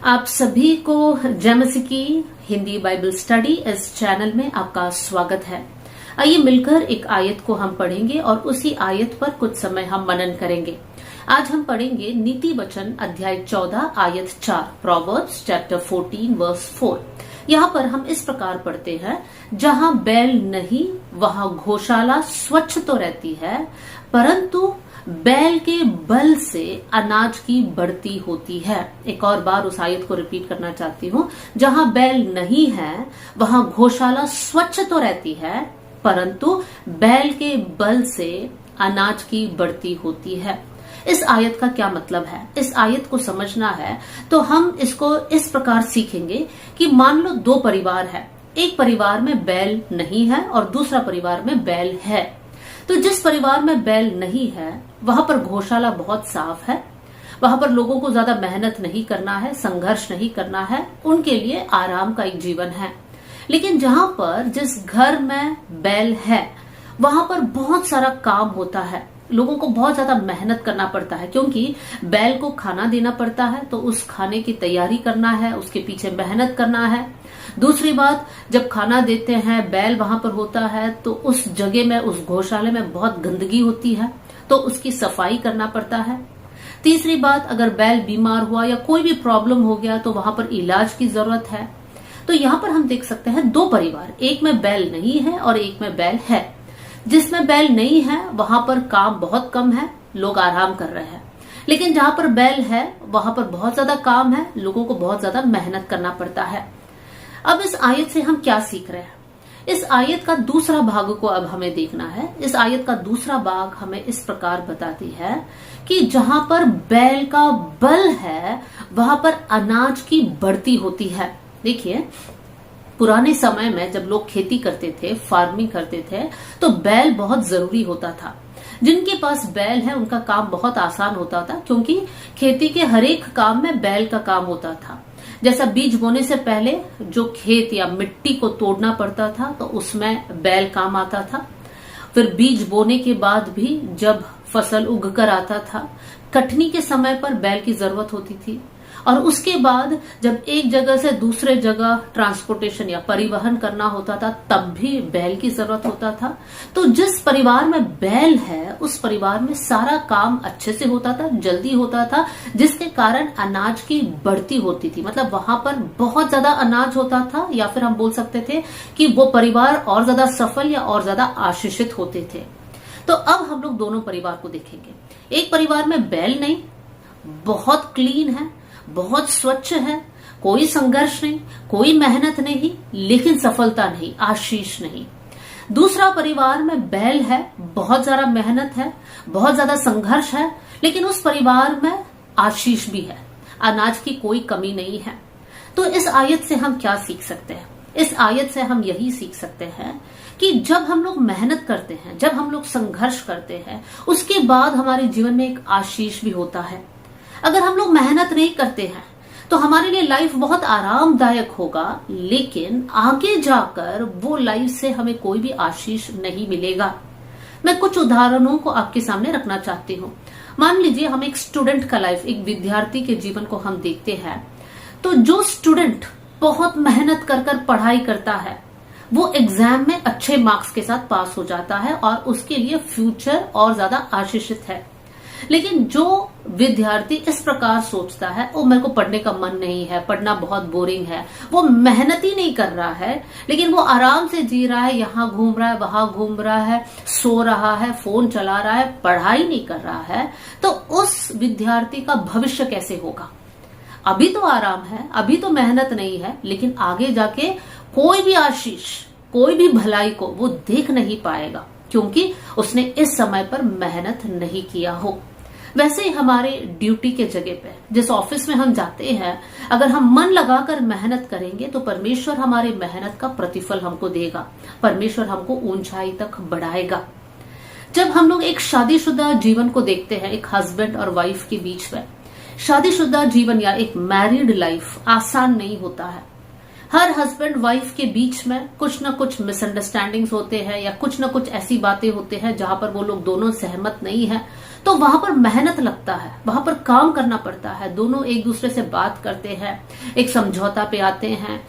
आप सभी को जय मसीह की हिंदी बाइबल स्टडी इस चैनल में आपका स्वागत है। आइए मिलकर एक आयत को हम पढ़ेंगे और उसी आयत पर कुछ समय हम मनन करेंगे। आज हम पढ़ेंगे नीति वचन अध्याय 14 आयत 4, प्रोवर्ब्स चैप्टर 14 वर्स 4। यहाँ पर हम इस प्रकार पढ़ते हैं, जहाँ बैल नहीं वहाँ गौशाला स्वच्छ तो रहती है, परंतु बैल के बल से अनाज की बढ़ती होती है। एक और बार उस आयत को रिपीट करना चाहती हूँ, जहाँ बैल नहीं है वहाँ गौशाला स्वच्छ तो रहती है, परंतु बैल के बल से अनाज की बढ़ती होती है। इस आयत का क्या मतलब है? इस आयत को समझना है तो हम इसको इस प्रकार सीखेंगे कि मान लो दो परिवार है, एक परिवार में बैल नहीं है और दूसरा परिवार में बैल है। तो जिस परिवार में बैल नहीं है वहां पर गौशाला बहुत साफ है, वहां पर लोगों को ज्यादा मेहनत नहीं करना है, संघर्ष नहीं करना है, उनके लिए आराम का एक जीवन है। लेकिन जहां पर जिस घर में बैल है वहां पर बहुत सारा काम होता है, लोगों को बहुत ज्यादा मेहनत करना पड़ता है, क्योंकि बैल को खाना देना पड़ता है तो उस खाने की तैयारी करना है, उसके पीछे मेहनत करना है। दूसरी बात, जब खाना देते हैं बैल वहां पर होता है तो उस जगह में, उस गौशाले में बहुत गंदगी होती है तो उसकी सफाई करना पड़ता है। तीसरी बात, अगर बैल बीमार हुआ या कोई भी प्रॉब्लम हो गया तो वहां पर इलाज की जरूरत है। तो यहाँ पर हम देख सकते हैं दो परिवार, एक में बैल नहीं है और एक में बैल है। जिसमें बैल नहीं है वहां पर काम बहुत कम है, लोग आराम कर रहे हैं। लेकिन जहां पर बैल है वहां पर बहुत ज्यादा काम है, लोगों को बहुत ज्यादा मेहनत करना पड़ता है। अब इस आयत से हम क्या सीख रहे हैं? इस आयत का दूसरा भाग को अब हमें देखना है। इस आयत का दूसरा भाग हमें इस प्रकार बताती है कि जहां पर बैल का बल है वहां पर अनाज की बढ़ती होती है। देखिए, पुराने समय में जब लोग खेती करते थे, फार्मिंग करते थे, तो बैल बहुत जरूरी होता था। जिनके पास बैल है उनका काम बहुत आसान होता था, क्योंकि खेती के हर एक काम में बैल का काम होता था। जैसा बीज बोने से पहले जो खेत या मिट्टी को तोड़ना पड़ता था तो उसमें बैल काम आता था। फिर बीज बोने के बाद भी जब फसल उग कर आता था, कटनी के समय पर बैल की जरूरत होती थी। और उसके बाद जब एक जगह से दूसरे जगह ट्रांसपोर्टेशन या परिवहन करना होता था तब भी बैल की जरूरत होता था। तो जिस परिवार में बैल है उस परिवार में सारा काम अच्छे से होता था, जल्दी होता था, जिसके कारण अनाज की बढ़ती होती थी। मतलब वहां पर बहुत ज्यादा अनाज होता था, या फिर हम बोल सकते थे कि वो परिवार और ज्यादा सफल या और ज्यादा आशीषित होते थे। तो अब हम लोग दोनों परिवार को देखेंगे। एक परिवार में बैल नहीं, बहुत क्लीन है, बहुत स्वच्छ है, कोई संघर्ष नहीं, कोई मेहनत नहीं, लेकिन सफलता नहीं, आशीष नहीं। दूसरा परिवार में बैल है, बहुत ज्यादा मेहनत है, बहुत ज्यादा संघर्ष है, लेकिन उस परिवार में आशीष भी है, अनाज की कोई कमी नहीं है। तो इस आयत से हम क्या सीख सकते हैं? इस आयत से हम यही सीख सकते हैं कि जब हम लोग मेहनत करते हैं, जब हम लोग संघर्ष करते हैं, उसके बाद हमारे जीवन में एक आशीष भी होता है। अगर हम लोग मेहनत नहीं करते हैं तो हमारे लिए लाइफ बहुत आरामदायक होगा, लेकिन आगे जाकर वो लाइफ से हमें कोई भी आशीष नहीं मिलेगा। मैं कुछ उदाहरणों को आपके सामने रखना चाहती हूँ। मान लीजिए हम एक स्टूडेंट का लाइफ, एक विद्यार्थी के जीवन को हम देखते हैं, तो जो स्टूडेंट बहुत मेहनत कर कर पढ़ाई करता है वो एग्जाम में अच्छे मार्क्स के साथ पास हो जाता है और उसके लिए फ्यूचर और ज्यादा आशीषित है। लेकिन जो विद्यार्थी इस प्रकार सोचता है, ओ मेरे को पढ़ने का मन नहीं है, पढ़ना बहुत बोरिंग है, वो मेहनत ही नहीं कर रहा है, लेकिन वो आराम से जी रहा है, यहाँ घूम रहा है, वहां घूम रहा है, सो रहा है, फोन चला रहा है, पढ़ाई नहीं कर रहा है, तो उस विद्यार्थी का भविष्य कैसे होगा? अभी तो आराम है, अभी तो मेहनत नहीं है, लेकिन आगे जाके कोई भी आशीष, कोई भी भलाई को वो देख नहीं पाएगा, क्योंकि उसने इस समय पर मेहनत नहीं किया हो। वैसे ही हमारे ड्यूटी के जगह पे, जिस ऑफिस में हम जाते हैं, अगर हम मन लगाकर मेहनत करेंगे तो परमेश्वर हमारी मेहनत का प्रतिफल हमको देगा, परमेश्वर हमको ऊंचाई तक बढ़ाएगा। जब हम लोग एक शादीशुदा जीवन को देखते हैं, एक हस्बैंड और वाइफ के बीच में, शादीशुदा जीवन या एक मैरिड लाइफ आसान नहीं होता है। हर हस्बैंड वाइफ के बीच में कुछ न कुछ मिसअंडरस्टैंडिंग्स होते हैं या कुछ न कुछ ऐसी बातें होते हैं जहां पर वो लोग दोनों सहमत नहीं है। तो वहां पर मेहनत लगता है, वहां पर काम करना पड़ता है, दोनों एक दूसरे से बात करते हैं, एक समझौता पे आते हैं,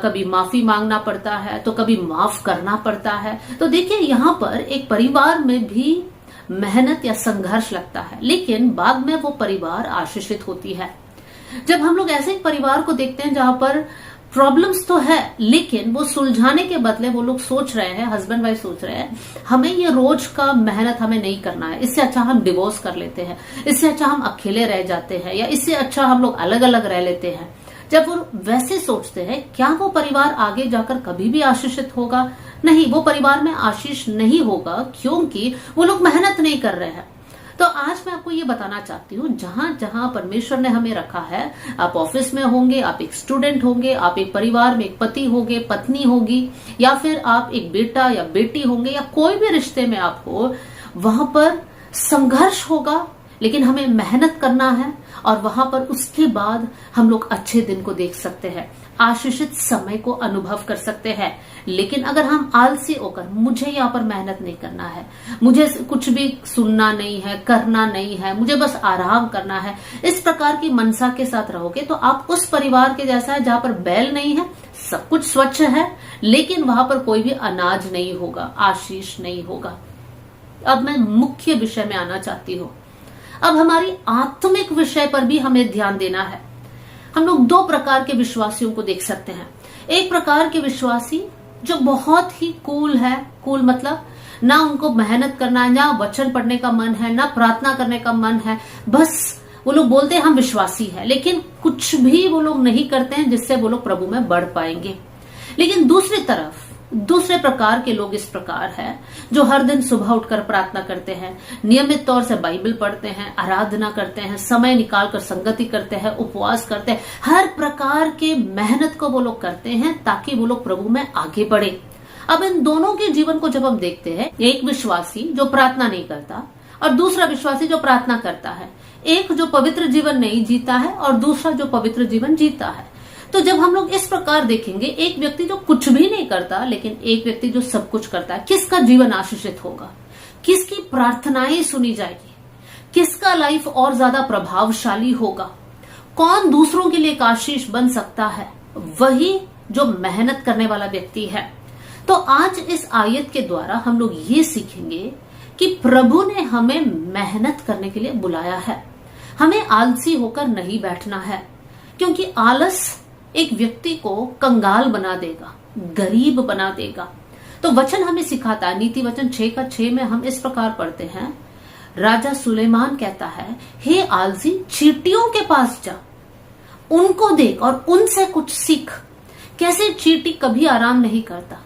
कभी माफी मांगना पड़ता है तो कभी माफ करना पड़ता है। तो देखिए यहाँ पर एक परिवार में भी मेहनत या संघर्ष लगता है, लेकिन बाद में वो परिवार आशीषित होती है। जब हम लोग ऐसे परिवार को देखते हैं जहां पर प्रॉब्लम्स तो है, लेकिन वो सुलझाने के बदले वो लोग सोच रहे हैं, हस्बैंड वाइफ सोच रहे हैं, हमें ये रोज का मेहनत हमें नहीं करना है, इससे अच्छा हम डिवोर्स कर लेते हैं, इससे अच्छा हम अकेले रह जाते हैं, या इससे अच्छा हम लोग अलग अलग रह लेते हैं। जब वो वैसे सोचते हैं, क्या वो परिवार आगे जाकर कभी भी आशीषित होगा? नहीं, वो परिवार में आशीष नहीं होगा, क्योंकि वो लोग मेहनत नहीं कर रहे हैं। तो आज मैं आपको ये बताना चाहती हूँ, जहां जहां परमेश्वर ने हमें रखा है, आप ऑफिस में होंगे, आप एक स्टूडेंट होंगे, आप एक परिवार में एक पति होंगे, पत्नी होगी, या फिर आप एक बेटा या बेटी होंगे, या कोई भी रिश्ते में आप हो, वहां पर संघर्ष होगा, लेकिन हमें मेहनत करना है, और वहां पर उसके बाद हम लोग अच्छे दिन को देख सकते हैं, आशीषित समय को अनुभव कर सकते हैं। लेकिन अगर हम आलसी होकर, मुझे यहाँ पर मेहनत नहीं करना है, मुझे कुछ भी सुनना नहीं है, करना नहीं है, मुझे बस आराम करना है, इस प्रकार की मनसा के साथ रहोगे, तो आप उस परिवार के जैसा है जहां पर बैल नहीं है, सब कुछ स्वच्छ है, लेकिन वहां पर कोई भी अनाज नहीं होगा, आशीष नहीं होगा। अब मैं मुख्य विषय में आना चाहती हूँ। अब हमारी आत्मिक विषय पर भी हमें ध्यान देना है। हम लोग दो प्रकार के विश्वासियों को देख सकते हैं। एक प्रकार के विश्वासी जो बहुत ही कूल है, कूल मतलब ना उनको मेहनत करना है, ना वचन पढ़ने का मन है, ना प्रार्थना करने का मन है, बस वो लोग बोलते हैं हम विश्वासी हैं, लेकिन कुछ भी वो लोग नहीं करते हैं जिससे वो लोग प्रभु में बढ़ पाएंगे। लेकिन दूसरी तरफ दूसरे प्रकार के लोग इस प्रकार है, जो हर दिन सुबह उठकर प्रार्थना करते हैं, नियमित तौर से बाइबल पढ़ते हैं, आराधना करते हैं, समय निकालकर संगति करते हैं, उपवास करते हैं, हर प्रकार के मेहनत को वो लोग करते हैं ताकि वो लोग प्रभु में आगे बढ़े। अब इन दोनों के जीवन को जब हम देखते हैं, एक विश्वासी जो प्रार्थना नहीं करता और दूसरा विश्वासी जो प्रार्थना करता है, एक जो पवित्र जीवन नहीं जीता है और दूसरा जो पवित्र जीवन जीता है, तो जब हम लोग इस प्रकार देखेंगे, एक व्यक्ति जो कुछ भी नहीं करता लेकिन एक व्यक्ति जो सब कुछ करता है, किसका जीवन आशीषित होगा, किसकी प्रार्थनाएं सुनी जाएगी, किसका लाइफ और ज्यादा प्रभावशाली होगा, कौन दूसरों के लिए एक आशीष बन सकता है? वही जो मेहनत करने वाला व्यक्ति है। तो आज इस आयत के द्वारा हम लोग ये सीखेंगे कि प्रभु ने हमें मेहनत करने के लिए बुलाया है, हमें आलसी होकर नहीं बैठना है, क्योंकि आलस एक व्यक्ति को कंगाल बना देगा, गरीब बना देगा। तो वचन हमें सिखाता है, नीति वचन 6:6 में हम इस प्रकार पढ़ते हैं, राजा सुलेमान कहता है, हे आलसी, चींटियों के पास जा, उनको देख और उनसे कुछ सीख। कैसे चींटी कभी आराम नहीं करता,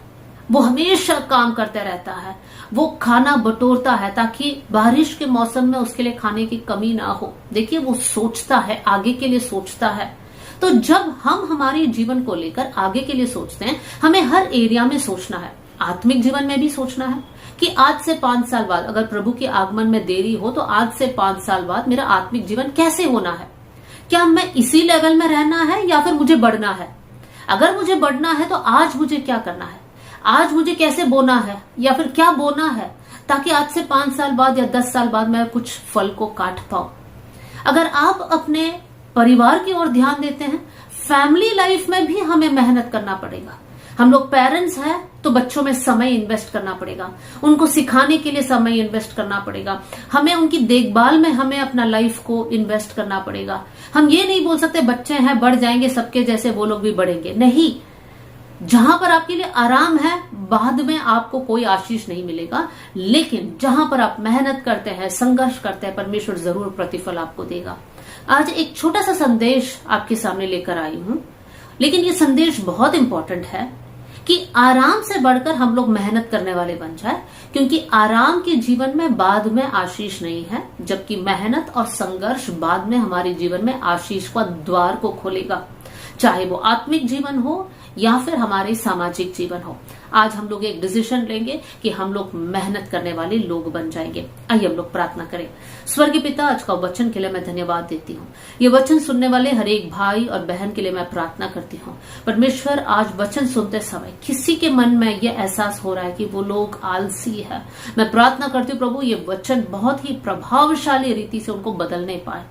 वो हमेशा काम करते रहता है, वो खाना बटोरता है ताकि बारिश के मौसम में उसके लिए खाने की कमी ना हो। देखिए, वो सोचता है, आगे के लिए सोचता है। तो जब हम हमारे जीवन को लेकर आगे के लिए सोचते हैं, हमें हर एरिया में सोचना है, आत्मिक जीवन में भी सोचना है कि आज से 5 साल बाद अगर प्रभु के आगमन में देरी हो तो आज से 5 साल बाद मेरा आत्मिक जीवन कैसे होना है, क्या मैं इसी लेवल में रहना है या फिर मुझे बढ़ना है? अगर मुझे बढ़ना है तो आज मुझे क्या करना है, आज मुझे कैसे बोना है या फिर क्या बोना है, ताकि आज से 5 साल बाद या 10 साल बाद मैं कुछ फल को काट पाऊं। अगर आप अपने परिवार की ओर ध्यान देते हैं, फैमिली लाइफ में भी हमें मेहनत करना पड़ेगा। हम लोग पेरेंट्स हैं तो बच्चों में समय इन्वेस्ट करना पड़ेगा, उनको सिखाने के लिए समय इन्वेस्ट करना पड़ेगा, हमें उनकी देखभाल में हमें अपना लाइफ को इन्वेस्ट करना पड़ेगा। हम ये नहीं बोल सकते बच्चे हैं बढ़ जाएंगे सबके जैसे वो लोग भी बढ़ेंगे, नहीं। जहां पर आपके लिए आराम है, बाद में आपको कोई आशीष नहीं मिलेगा, लेकिन जहां पर आप मेहनत करते हैं, संघर्ष करते हैं, परमेश्वर जरूर प्रतिफल आपको देगा। आज एक छोटा सा संदेश आपके सामने लेकर आई हूं, लेकिन ये संदेश बहुत इंपॉर्टेंट है कि आराम से बढ़कर हम लोग मेहनत करने वाले बन जाए, क्योंकि आराम के जीवन में बाद में आशीष नहीं है, जबकि मेहनत और संघर्ष बाद में हमारे जीवन में आशीष का द्वार को खोलेगा। चाहे वो आत्मिक जीवन हो या फिर हमारे सामाजिक जीवन हो। आज हम लोग एक डिसीजन लेंगे कि हम लोग मेहनत करने वाले लोग बन जाएंगे। आइए हम लोग प्रार्थना करें। स्वर्गीय पिता, आज का वचन के लिए मैं धन्यवाद देती हूँ। ये वचन सुनने वाले हर एक भाई और बहन के लिए मैं प्रार्थना करती हूँ। परमेश्वर, आज वचन सुनते समय किसी के मन में ये एहसास हो रहा है कि वो लोग आलसी है, मैं प्रार्थना करती हूँ प्रभु, ये वचन बहुत ही प्रभावशाली रीति से उनको बदलने पाए।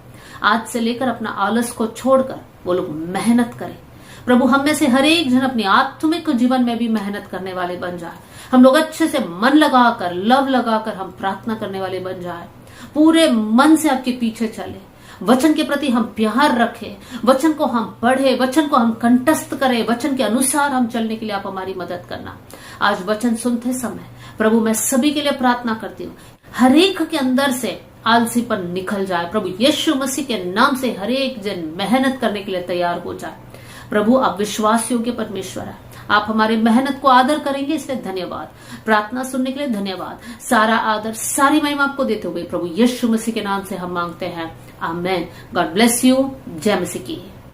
आज से लेकर अपना आलस को छोड़कर वो लोग मेहनत करें। प्रभु, हम में से हर एक जन अपने आत्मिक जीवन में भी मेहनत करने वाले बन जाए। हम लोग अच्छे से मन लगाकर, लव लगाकर हम प्रार्थना करने वाले बन जाए। पूरे मन से आपके पीछे चले, वचन के प्रति हम प्यार रखें, वचन को हम पढ़े, वचन को हम कंठस्थ करें, वचन के अनुसार हम चलने के लिए आप हमारी मदद करना। आज वचन सुनते समय प्रभु, मैं सभी के लिए प्रार्थना करती हूँ, हर एक के अंदर से आलसीपन निकल जाए। प्रभु यीशु मसीह के नाम से हर एक जन मेहनत करने के लिए तैयार हो जाए। प्रभु, आप विश्वास योग्य परमेश्वर है, आप हमारी मेहनत को आदर करेंगे, इसलिए धन्यवाद। प्रार्थना सुनने के लिए धन्यवाद। सारा आदर, सारी महिमा आपको देते हुए प्रभु यीशु मसीह के नाम से हम मांगते हैं, आमेन। God bless you. जय मसीह की।